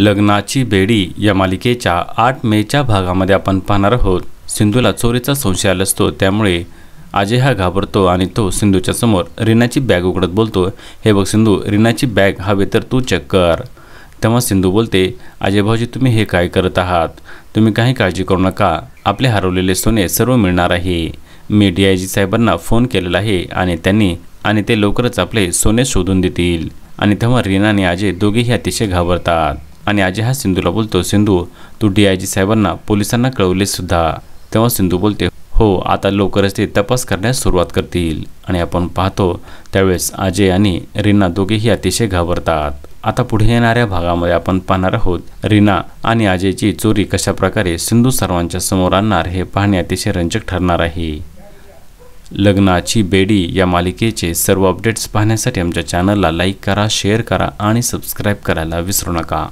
लग्नाची बेडी या मालिकेच्या 8 मेच्या भागामध्ये आपण पाहणार आहोत। सिंधूला चोरीचा संशय आला असतो, त्यामुळे अजय हा घाबरतो आणि तो सिंधूच्या समोर रीनाची बॅग उघडत बोलतो, हे बघ सिंधू, रीनाची बॅग हवे तर तू चेक कर। तेव्हा सिंधू बोलते, अजय भाऊजी तुम्ही हे काय करत आहात? तुम्ही काही काळजी करू नका, आपले हरवलेले सोने सर्व मिळणार आहे। मी DIG साहेबांना फोन केलेला आहे आणि ते लवकरच आपले सोने शोधून देतील। आणि तेव्हा रीना आणि अजय दोघेही अतिशय घाबरतात आणि अजय हा सिंधूला बोलतो, सिंधू तू DIG साहेबांना पोलिसांना कळवले सुद्धा? तेव्हा सिंधू बोलते, हो, आता लवकरच ते तपास करण्यास सुरुवात करतील। आणि आपण पाहतो त्यावेळेस अजय आणि रीना दोघेही अतिशय घाबरतात। आता पुढे येणाऱ्या भागामध्ये आपण पाहणार आहोत रीना आणि अजयची चोरी कशा प्रकारे सिंधू सर्वांच्या समोर आणणार हे पाहणे अतिशय रंजक ठरणार आहे। लग्नाची बेडी या मालिकेचे सर्व अपडेट्स पाहण्यासाठी आमच्या चॅनलला लाईक करा, शेअर करा आणि सबस्क्राईब करायला विसरू नका।